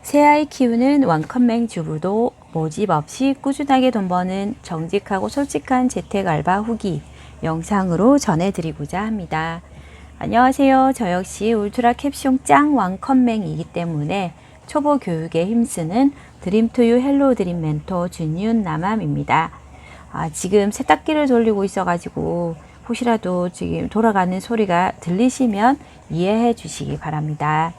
새아이 키우는 원컴맹 주부도 모집 없이 꾸준하게 돈 버는 정직하고 솔직한 재택알바 후기 영상으로 전해드리고자 합니다. 안녕하세요. 저 역시 울트라 캡숑 짱 원컴맹이기 때문에 초보 교육에 힘쓰는 드림투유 헬로 드림 멘토 준윤 남함입니다. 지금 세탁기를 돌리고 있어가지고 혹시라도 지금 돌아가는 소리가 들리시면 이해해 주시기 바랍니다.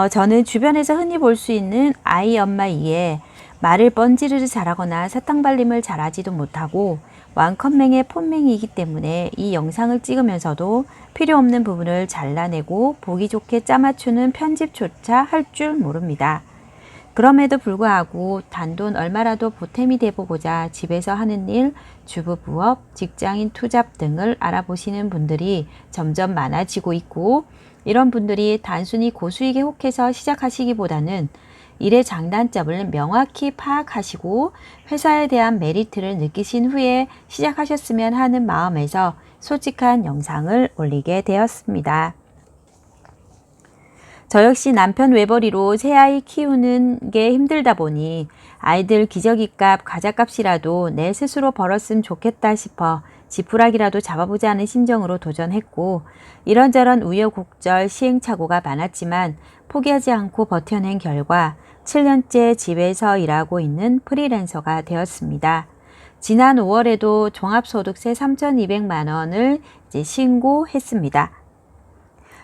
저는 주변에서 흔히 볼 수 있는 아이 엄마 이에 말을 뻔지르르 잘하거나 사탕 발림을 잘하지도 못하고 완컷맹의 폰맹이기 때문에 이 영상을 찍으면서도 필요 없는 부분을 잘라내고 보기 좋게 짜맞추는 편집조차 할 줄 모릅니다. 그럼에도 불구하고 단돈 얼마라도 보탬이 돼보고자 집에서 하는 일, 주부 부업, 직장인 투잡 등을 알아보시는 분들이 점점 많아지고 있고, 이런 분들이 단순히 고수익에 혹해서 시작하시기보다는 일의 장단점을 명확히 파악하시고 회사에 대한 메리트를 느끼신 후에 시작하셨으면 하는 마음에서 솔직한 영상을 올리게 되었습니다. 저 역시 남편 외벌이로 새 아이 키우는 게 힘들다 보니 아이들 기저귀값, 과자값이라도 내 스스로 벌었으면 좋겠다 싶어 지푸라기라도 잡아보자는 심정으로 도전했고, 이런저런 우여곡절 시행착오가 많았지만 포기하지 않고 버텨낸 결과 7년째 집에서 일하고 있는 프리랜서가 되었습니다. 지난 5월에도 종합소득세 3,200만 원을 신고했습니다.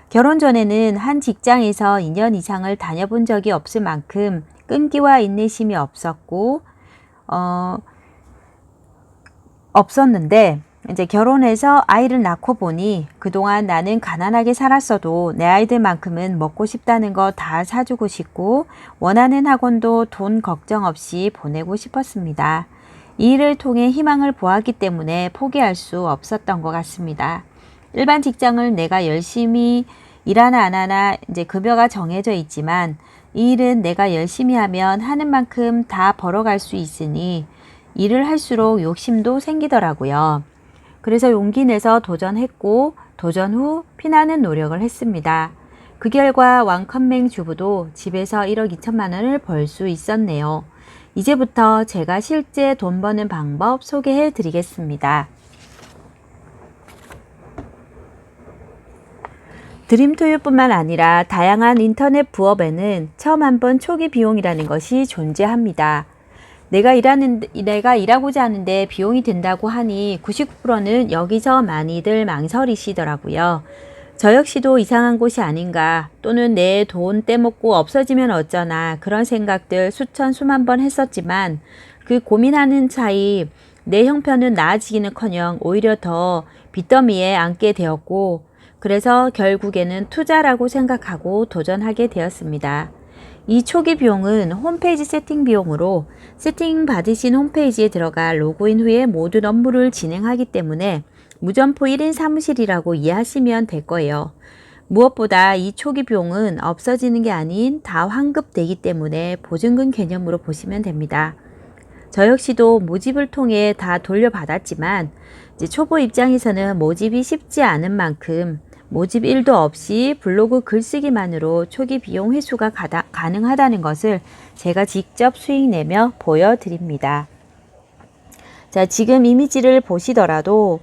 결혼 전에는 한 직장에서 2년 이상을 다녀본 적이 없을 만큼 끈기와 인내심이 없었는데 이제 결혼해서 아이를 낳고 보니 그동안 나는 가난하게 살았어도 내 아이들만큼은 먹고 싶다는 거 다 사주고 싶고 원하는 학원도 돈 걱정 없이 보내고 싶었습니다. 이 일을 통해 희망을 보았기 때문에 포기할 수 없었던 것 같습니다. 일반 직장을 내가 열심히 일하나 안 하나 이제 급여가 정해져 있지만 이 일은 내가 열심히 하면 하는 만큼 다 벌어갈 수 있으니 일을 할수록 욕심도 생기더라고요. 그래서 용기 내서 도전했고 도전 후 피나는 노력을 했습니다. 그 결과 완컴맹 주부도 집에서 1억 2천만 원을 벌 수 있었네요. 이제부터 제가 실제 돈 버는 방법 소개해 드리겠습니다. 드림투유뿐만 아니라 다양한 인터넷 부업에는 처음 한번 초기 비용이라는 것이 존재합니다. 내가 일하고자 하는데 비용이 든다고 하니 99%는 여기서 많이들 망설이시더라고요. 저 역시도 이상한 곳이 아닌가, 또는 내 돈 떼먹고 없어지면 어쩌나 그런 생각들 수천 수만 번 했었지만 그 고민하는 사이 내 형편은 나아지기는커녕 오히려 더 빚더미에 앉게 되었고, 그래서 결국에는 투자라고 생각하고 도전하게 되었습니다. 이 초기 비용은 홈페이지 세팅 비용으로 세팅 받으신 홈페이지에 들어가 로그인 후에 모든 업무를 진행하기 때문에 무점포 1인 사무실이라고 이해하시면 될 거예요. 무엇보다 이 초기 비용은 없어지는 게 아닌 다 환급되기 때문에 보증금 개념으로 보시면 됩니다. 저 역시도 모집을 통해 다 돌려받았지만 이제 초보 입장에서는 모집이 쉽지 않은 만큼 모집 1도 없이 블로그 글쓰기만으로 초기 비용 회수가 가능하다는 것을 제가 직접 수익 내며 보여드립니다. 자, 지금 이미지를 보시더라도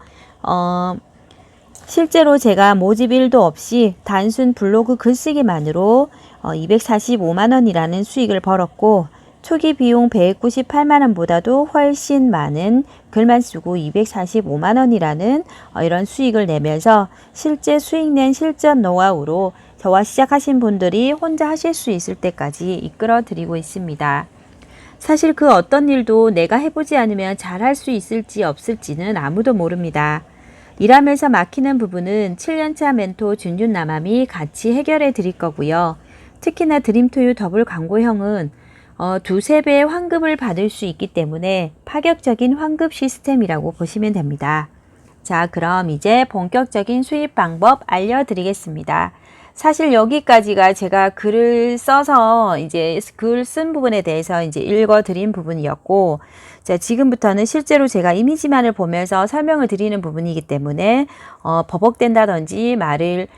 실제로 제가 모집 1도 없이 단순 블로그 글쓰기만으로 245만 원이라는 수익을 벌었고, 초기 비용 198만 원보다도 훨씬 많은 글만 쓰고 245만 원이라는 이런 수익을 내면서 실제 수익 낸 실전 노하우로 저와 시작하신 분들이 혼자 하실 수 있을 때까지 이끌어 드리고 있습니다. 사실 그 어떤 일도 내가 해보지 않으면 잘할 수 있을지 없을지는 아무도 모릅니다. 일하면서 막히는 부분은 7년차 멘토 준윤 남함이 같이 해결해 드릴 거고요. 특히나 드림투유 더블 광고형은 두세 배의 환급을 받을 수 있기 때문에 파격적인 환급 시스템이라고 보시면 됩니다. 자, 그럼 이제 본격적인 수입 방법 알려드리겠습니다. 사실 여기까지가 제가 글을 써서 이제 글 쓴 부분에 대해서 이제 읽어드린 부분이었고, 자, 지금부터는 실제로 제가 이미지만을 보면서 설명을 드리는 부분이기 때문에 버벅댄다든지 말을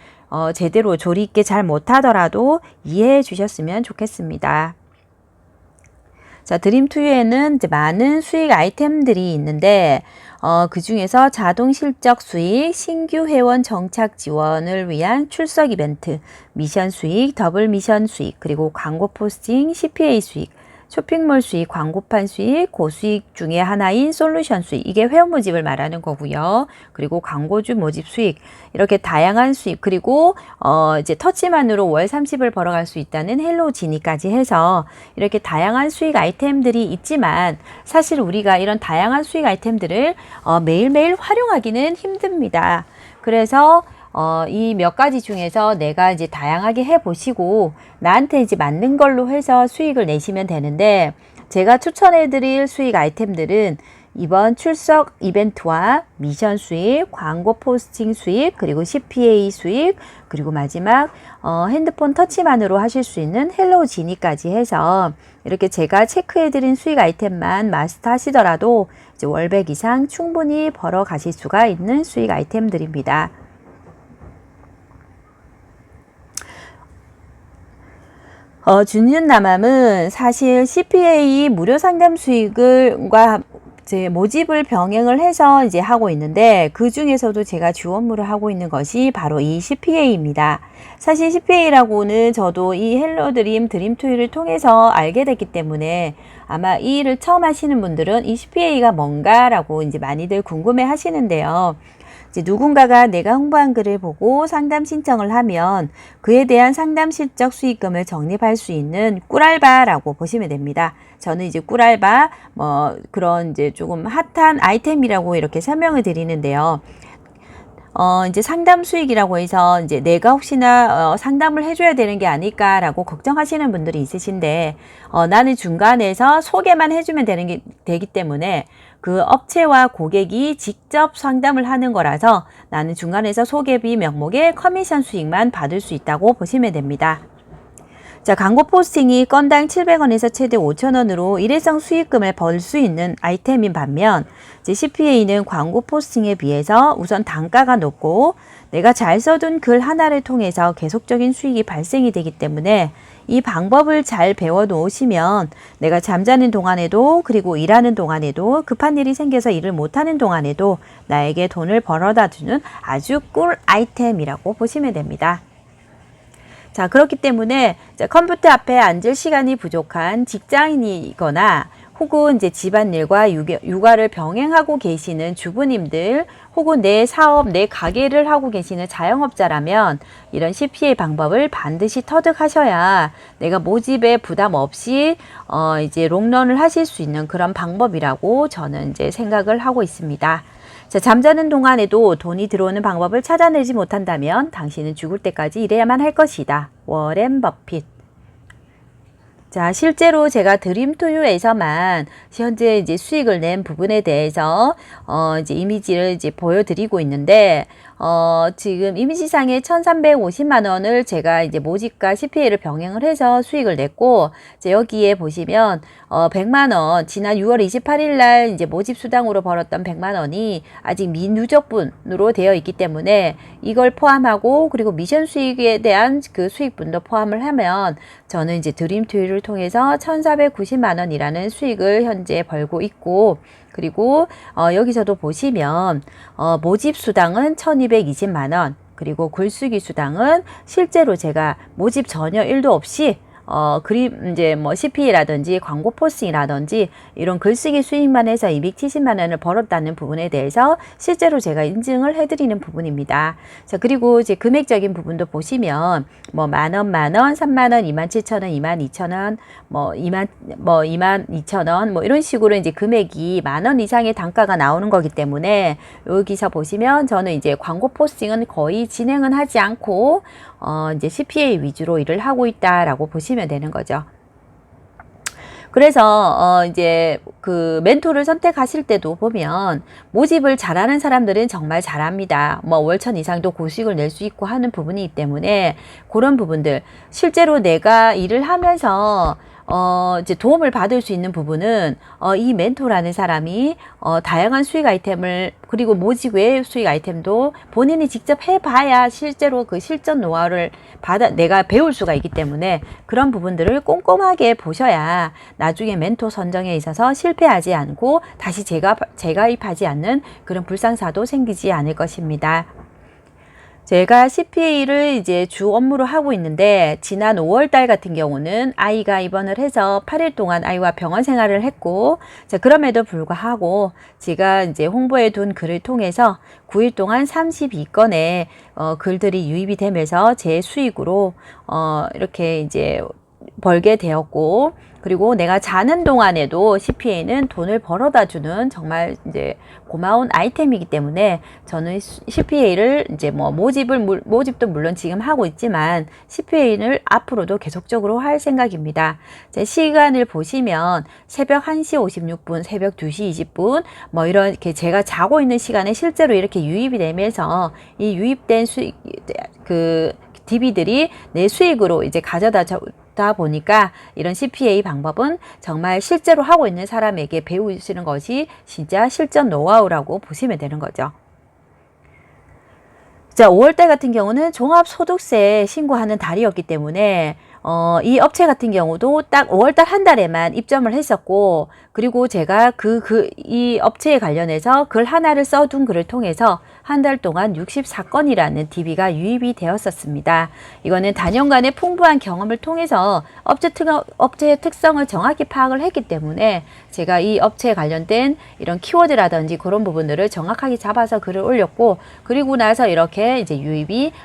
제대로 조리 있게 잘 못하더라도 이해해 주셨으면 좋겠습니다. 자, 드림투유에는 이제 많은 수익 아이템들이 있는데 그 중에서 자동 실적 수익, 신규 회원 정착 지원을 위한 출석 이벤트, 미션 수익, 더블 미션 수익, 그리고 광고 포스팅, CPA 수익, 쇼핑몰 수익, 광고판 수익, 고수익 중에 하나인 솔루션 수익, 이게 회원 모집을 말하는 거고요. 그리고 광고주 모집 수익, 이렇게 다양한 수익, 그리고 이제 터치만으로 월 30을 벌어갈 수 있다는 헬로 지니까지 해서 이렇게 다양한 수익 아이템들이 있지만 사실 우리가 이런 다양한 수익 아이템들을 매일매일 활용하기는 힘듭니다. 그래서 이 몇 가지 중에서 내가 이제 다양하게 해보시고 나한테 이제 맞는 걸로 해서 수익을 내시면 되는데, 제가 추천해 드릴 수익 아이템들은 이번 출석 이벤트와 미션 수익, 광고 포스팅 수익, 그리고 CPA 수익, 그리고 마지막 핸드폰 터치만으로 하실 수 있는 헬로우 지니까지 해서 이렇게 제가 체크해 드린 수익 아이템만 마스터 하시더라도 이제 월백 이상 충분히 벌어 가실 수가 있는 수익 아이템들입니다. 준윤남함은 사실 CPA 무료 상담 수익을과 이제 모집을 병행을 해서 이제 하고 있는데, 그 중에서도 제가 지원물을 하고 있는 것이 바로 이 CPA입니다. 사실 CPA라고는 저도 이 헬로드림 드림투유를 통해서 알게 됐기 때문에 아마 이 일을 처음 하시는 분들은 이 CPA가 뭔가라고 이제 많이들 궁금해 하시는데요. 이제 누군가가 내가 홍보한 글을 보고 상담 신청을 하면 그에 대한 상담 실적 수익금을 적립할 수 있는 꿀알바라고 보시면 됩니다. 저는 이제 꿀알바 그런 이제 조금 핫한 아이템이라고 이렇게 설명을 드리는데요. 이제 상담 수익이라고 해서 이제 내가 혹시나 상담을 해줘야 되는 게 아닐까라고 걱정하시는 분들이 있으신데, 나는 중간에서 소개만 해주면 되기 때문에 그 업체와 고객이 직접 상담을 하는 거라서 나는 중간에서 소개비 명목의 커미션 수익만 받을 수 있다고 보시면 됩니다. 자, 광고 포스팅이 건당 700원에서 최대 5,000원으로 일회성 수익금을 벌 수 있는 아이템인 반면, 이제 CPA는 광고 포스팅에 비해서 우선 단가가 높고 내가 잘 써둔 글 하나를 통해서 계속적인 수익이 발생이 되기 때문에 이 방법을 잘 배워 놓으시면 내가 잠자는 동안에도, 그리고 일하는 동안에도, 급한 일이 생겨서 일을 못하는 동안에도 나에게 돈을 벌어다 주는 아주 꿀 아이템이라고 보시면 됩니다. 자, 그렇기 때문에 컴퓨터 앞에 앉을 시간이 부족한 직장인이거나 혹은 이제 집안일과 육아를 병행하고 계시는 주부님들, 혹은 내 사업, 내 가게를 하고 계시는 자영업자라면 이런 CPA 방법을 반드시 터득하셔야 내가 모집에 부담 없이 이제 롱런을 하실 수 있는 그런 방법이라고 저는 이제 생각을 하고 있습니다. 자, 잠자는 동안에도 돈이 들어오는 방법을 찾아내지 못한다면 당신은 죽을 때까지 일해야만 할 것이다. 워렌 버핏. 자, 실제로 제가 드림투유에서만 현재 이제 수익을 낸 부분에 대해서 이제 이미지를 이제 보여드리고 있는데, 지금 이미지상에 1,350만 원을 제가 이제 모집과 CPA를 병행을 해서 수익을 냈고, 이제 여기에 보시면 100만 원, 지난 6월 28일 날 이제 모집 수당으로 벌었던 100만 원이 아직 미누적분으로 되어 있기 때문에 이걸 포함하고, 그리고 미션 수익에 대한 그 수익분도 포함을 하면 저는 이제 드림투유를 통해서 1,490만 원이라는 수익을 현재 벌고 있고, 그리고 여기서도 보시면 모집 수당은 1,220만 원, 그리고 글쓰기 수당은 실제로 제가 모집 전혀 일도 없이 이제 뭐 CP라든지 광고 포스팅이라든지 이런 글쓰기 수익만 해서 270만 원을 벌었다는 부분에 대해서 실제로 제가 인증을 해드리는 부분입니다. 자, 그리고 이제 금액적인 부분도 보시면 뭐 만원, 3만원, 27,000원, 22,000원, 뭐 22,000원, 뭐 이런 식으로 이제 금액이 10,000원 이상의 단가가 나오는 거기 때문에 여기서 보시면 저는 이제 광고 포스팅은 거의 진행은 하지 않고 이제 CPA 위주로 일을 하고 있다라고 보시면 되는 거죠. 그래서 이제 그 멘토를 선택하실 때도 보면 모집을 잘하는 사람들은 정말 잘합니다. 뭐 월천 이상도 고수익을 낼 수 있고 하는 부분이기 때문에 그런 부분들, 실제로 내가 일을 하면서 이제 도움을 받을 수 있는 부분은 이 멘토라는 사람이 다양한 수익 아이템을, 그리고 모집 외의 수익 아이템도 본인이 직접 해봐야 실제로 그 실전 노하우를 내가 배울 수가 있기 때문에 그런 부분들을 꼼꼼하게 보셔야 나중에 멘토 선정에 있어서 실패하지 않고 다시 재가입하지 않는 그런 불상사도 생기지 않을 것입니다. 제가 CPA를 이제 주 업무로 하고 있는데, 지난 5월달 같은 경우는 아이가 입원을 해서 8일 동안 아이와 병원 생활을 했고, 자, 그럼에도 불구하고 제가 이제 홍보해 둔 글을 통해서 9일 동안 32건의 글들이 유입이 되면서 제 수익으로 이렇게 이제 벌게 되었고, 그리고 내가 자는 동안에도 CPA는 돈을 벌어다 주는 정말 이제 고마운 아이템이기 때문에 저는 CPA를 이제 뭐 모집도 물론 지금 하고 있지만 CPA를 앞으로도 계속적으로 할 생각입니다. 제 시간을 보시면 새벽 1시 56분, 새벽 2시 20분 뭐 이렇게 제가 자고 있는 시간에 실제로 이렇게 유입이 되면서 이 유입된 수익 DB들이 내 수익으로 이제 가져다 보니까 이런 CPA 방법은 정말 실제로 하고 있는 사람에게 배우시는 것이 진짜 실전 노하우라고 보시면 되는 거죠. 자, 5월달 같은 경우는 종합소득세 신고하는 달이었기 때문에 이 업체 같은 경우도 딱 5월달 한 달에만 입점을 했었고, 그리고 제가 이 업체에 관련해서 글 하나를 써둔 글을 통해서 한 달 동안 64건이라는 DB가 유입이 되었었습니다. 이거는 단연간의 풍부한 경험을 통해서 업체의 특성을 정확히 파악을 했기 때문에 제가 이 업체에 관련된 이런 키워드라든지 그런 부분들을 정확하게 잡아서 글을 올렸고, 그리고 나서 이렇게 이제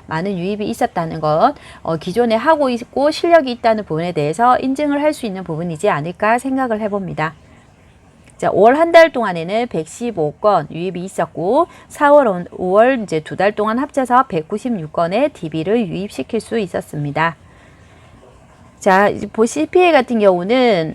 많은 유입이 있었다는 것, 기존에 하고 있고 실력이 있다는 부분에 대해서 인증을 할 수 있는 부분이지 않을까 생각을 해봅니다. 자, 5월 한 달 동안에는 115건 유입이 있었고, 4월, 5월 이제 두 달 동안 합쳐서 196건의 DB를 유입시킬 수 있었습니다. 자, CPA 같은 경우는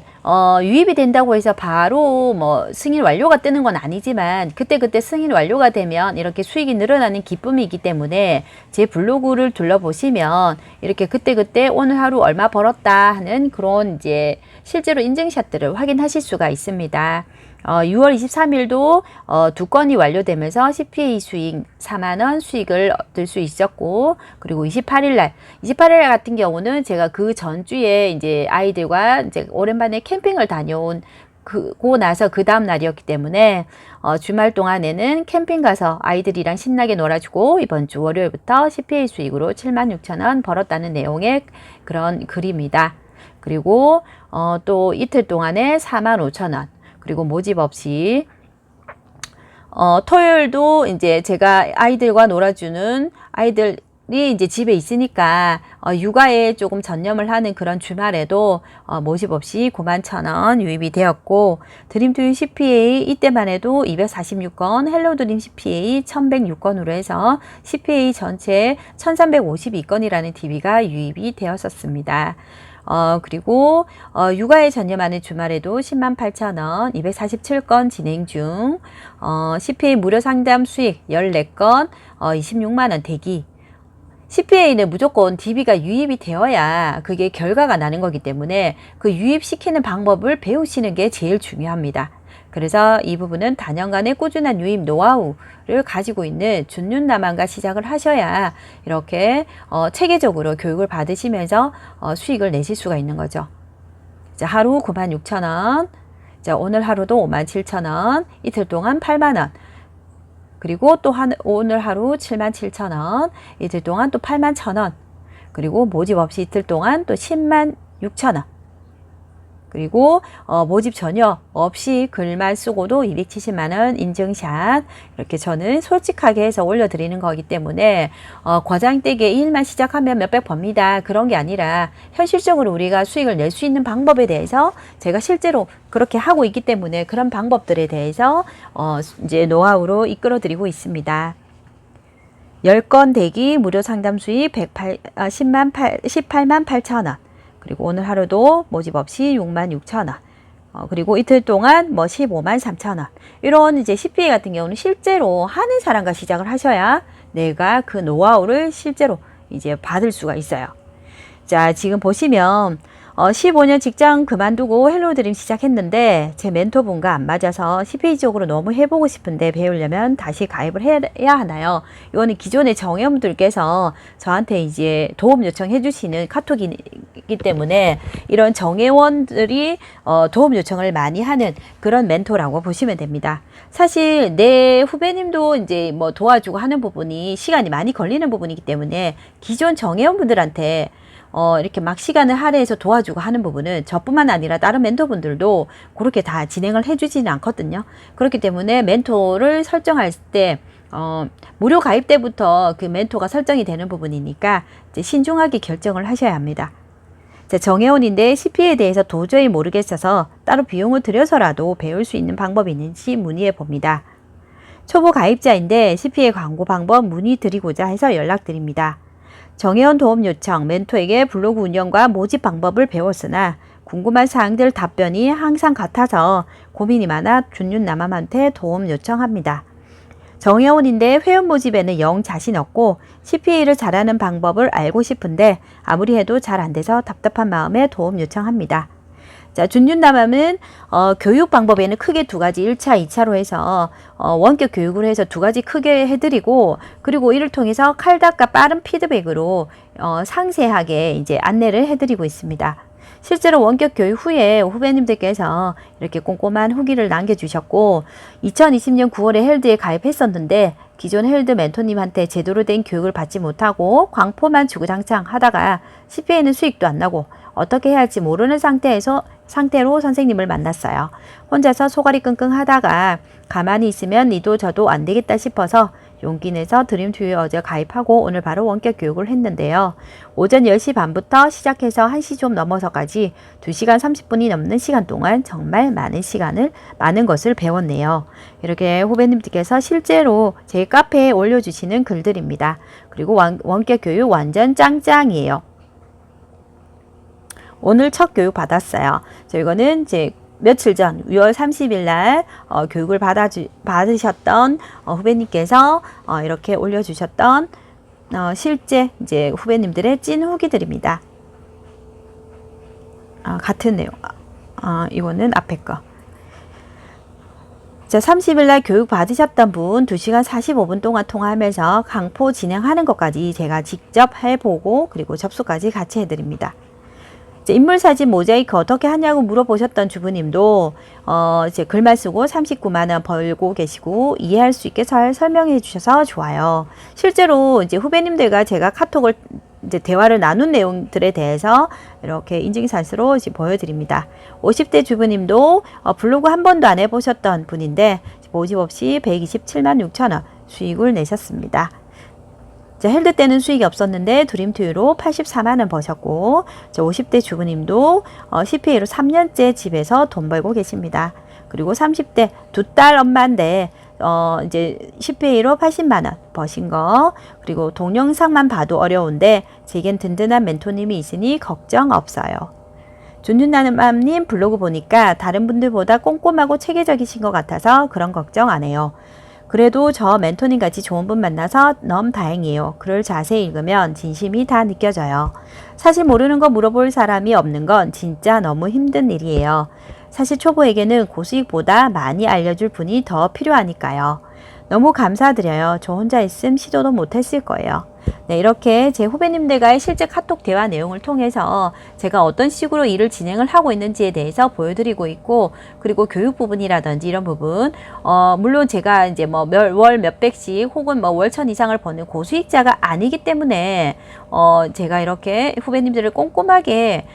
유입이 된다고 해서 바로 뭐 승인 완료가 뜨는 건 아니지만 그때그때 승인 완료가 되면 이렇게 수익이 늘어나는 기쁨이 있기 때문에 제 블로그를 둘러보시면 이렇게 그때그때 오늘 하루 얼마 벌었다 하는 그런 이제 실제로 인증샷들을 확인하실 수가 있습니다. 6월 23일도 2건이 완료되면서 CPA 수익 4만원 수익을 얻을 수 있었고, 그리고 28일 같은 경우는 제가 그 전주에 이제 아이들과 이제 오랜만에 캠핑을 다녀온 고 나서 그 다음 날이었기 때문에 주말 동안에는 캠핑 가서 아이들이랑 신나게 놀아주고 이번 주 월요일부터 CPA 수익으로 76,000원 벌었다는 내용의 그런 글입니다. 그리고 또 이틀 동안에 45,000원, 그리고 모집 없이 토요일도 이제 제가 아이들과 놀아주는 아이들이 이제 집에 있으니까 육아에 조금 전념을 하는 그런 주말에도 모집 없이 91,000원 유입이 되었고, 드림투인 CPA 이때만 해도 246건, 헬로드림 CPA 1106건으로 해서 CPA 전체 1352건이라는 DB가 유입이 되었었습니다. 그리고 육아에 전념하는 주말에도 108,000원, 247건 진행 중, CPA 무료 상담 수익 14건, 26만원 대기. CPA는 무조건 DB가 유입이 되어야 그게 결과가 나는 거기 때문에 그 유입시키는 방법을 배우시는 게 제일 중요합니다. 그래서 이 부분은 단연간의 꾸준한 유입 노하우를 가지고 있는 준윤남한과 시작을 하셔야 이렇게 체계적으로 교육을 받으시면서 수익을 내실 수가 있는 거죠. 자, 하루 96,000원, 자, 오늘 하루도 57,000원, 이틀 동안 8만원, 그리고 또 오늘 하루 77,000원, 이틀 동안 또 81,000원, 그리고 모집 없이 이틀 동안 또 106,000원, 그리고 모집 전혀 없이 글만 쓰고도 270만원 인증샷, 이렇게 저는 솔직하게 해서 올려드리는 거기 때문에 과장되게 이 일만 시작하면 몇백 법니다, 그런 게 아니라 현실적으로 우리가 수익을 낼 수 있는 방법에 대해서 제가 실제로 그렇게 하고 있기 때문에 그런 방법들에 대해서 이제 노하우로 이끌어 드리고 있습니다. 10건 대기 무료 상담 수익 18만 8천원, 그리고 오늘 하루도 모집 없이 66,000원, 그리고 이틀 동안 뭐 15만 3천원. 이런 이제 CPA 같은 경우는 실제로 하는 사람과 시작을 하셔야 내가 그 노하우를 실제로 이제 받을 수가 있어요. 자, 지금 보시면 15년 직장 그만두고 헬로드림 시작했는데 제 멘토분과 안 맞아서 CPA적으로 너무 해보고 싶은데 배우려면 다시 가입을 해야 하나요? 이거는 기존의 정회원분들께서 저한테 이제 도움 요청해 주시는 카톡이기 때문에 이런 정회원들이 도움 요청을 많이 하는 그런 멘토라고 보시면 됩니다. 사실 내 후배님도 이제 뭐 도와주고 하는 부분이 시간이 많이 걸리는 부분이기 때문에 기존 정회원분들한테 이렇게 막 시간을 할애해서 도와주고 하는 부분은 저뿐만 아니라 다른 멘토분들도 그렇게 다 진행을 해주지는 않거든요. 그렇기 때문에 멘토를 설정할 때 무료 가입 때부터 그 멘토가 설정이 되는 부분이니까 이제 신중하게 결정을 하셔야 합니다. 정회원인데 CPA에 대해서 도저히 모르겠어서 따로 비용을 들여서라도 배울 수 있는 방법이 있는지 문의해 봅니다. 초보 가입자인데 CPA 광고 방법 문의 드리고자 해서 연락드립니다. 정회원 도움 요청, 멘토에게 블로그 운영과 모집 방법을 배웠으나 궁금한 사항들 답변이 항상 같아서 고민이 많아 준윤남함한테 도움 요청합니다. 정회원인데 회원 모집에는 영 자신 없고 CPA를 잘하는 방법을 알고 싶은데 아무리 해도 잘 안 돼서 답답한 마음에 도움 요청합니다. 자, 준윤남함은 교육 방법에는 크게 두 가지 1차, 2차로 해서 원격 교육을 해서 두 가지 크게 해드리고 그리고 이를 통해서 칼답과 빠른 피드백으로 상세하게 이제 안내를 해드리고 있습니다. 실제로 원격 교육 후에 후배님들께서 이렇게 꼼꼼한 후기를 남겨주셨고 2020년 9월에 헬드에 가입했었는데 기존 헬드 멘토님한테 제대로 된 교육을 받지 못하고 광포만 주구장창 하다가 CPA는 수익도 안 나고 어떻게 해야 할지 모르는 상태로 선생님을 만났어요. 혼자서 소갈이 끙끙 하다가 가만히 있으면 니도 저도 안 되겠다 싶어서 용기 내서 드림투유에 어제 가입하고 오늘 바로 원격 교육을 했는데요. 오전 10시 반부터 시작해서 1시 좀 넘어서까지 2시간 30분이 넘는 시간 동안 정말 많은 것을 배웠네요. 이렇게 후배님들께서 실제로 제 카페에 올려주시는 글들입니다. 그리고 원격 교육 완전 짱짱이에요. 오늘 첫 교육 받았어요. 이거는 이제 며칠 전 6월 30일 날 교육을 받으셨던 후배님께서 이렇게 올려주셨던 실제 이제 후배님들의 찐 후기들입니다. 같은 내용. 이거는 앞에 거. 자, 30일 날 교육 받으셨던 분 2시간 45분 동안 통화하면서 강포 진행하는 것까지 제가 직접 해보고 그리고 접수까지 같이 해드립니다. 인물사진 모자이크 어떻게 하냐고 물어보셨던 주부님도 이제 글만 쓰고 39만원 벌고 계시고 이해할 수 있게 잘 설명해 주셔서 좋아요. 실제로 이제 후배님들과 제가 카톡을 이제 대화를 나눈 내용들에 대해서 이렇게 인증샷으로 이제 보여드립니다. 50대 주부님도 블로그 한 번도 안 해보셨던 분인데 모집 없이 127만 6천원 수익을 내셨습니다. 헬드 때는 수익이 없었는데 드림투유로 84만원 버셨고 50대 주부님도 CPA로 3년째 집에서 돈 벌고 계십니다. 그리고 30대 두 딸 엄마인데 이제 CPA로 80만원 버신 거 그리고 동영상만 봐도 어려운데 제겐 든든한 멘토님이 있으니 걱정 없어요. 준윤남님 블로그 보니까 다른 분들보다 꼼꼼하고 체계적이신 것 같아서 그런 걱정 안 해요. 그래도 저 멘토님 같이 좋은 분 만나서 너무 다행이에요. 글을 자세히 읽으면 진심이 다 느껴져요. 사실 모르는 거 물어볼 사람이 없는 건 진짜 너무 힘든 일이에요. 사실 초보에게는 고수익보다 많이 알려줄 분이 더 필요하니까요. 너무 감사드려요. 저 혼자 있음 시도도 못했을 거예요. 네, 이렇게 제 후배님들과의 실제 카톡 대화 내용을 통해서 제가 어떤 식으로 일을 진행을 하고 있는지에 대해서 보여드리고 있고 그리고 교육 부분이라든지 이런 부분 물론 제가 이제 뭐 월 몇백씩 혹은 뭐 월천 이상을 버는 고수익자가 아니기 때문에 제가 이렇게 후배님들을 꼼꼼하게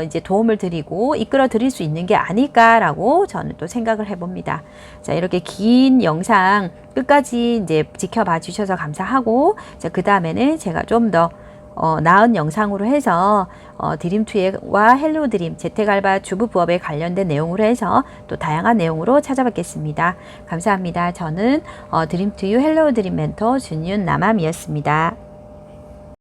이제 도움을 드리고 이끌어 드릴 수 있는 게 아닐까라고 저는 또 생각을 해봅니다. 자, 이렇게 긴 영상 끝까지 이제 지켜봐 주셔서 감사하고 그 다음에는 제가 좀 더 나은 영상으로 해서 드림투유와 헬로드림 재택알바 주부 부업에 관련된 내용으로 해서 또 다양한 내용으로 찾아뵙겠습니다. 감사합니다. 저는 드림투유 헬로드림 멘토 준윤남함이었습니다.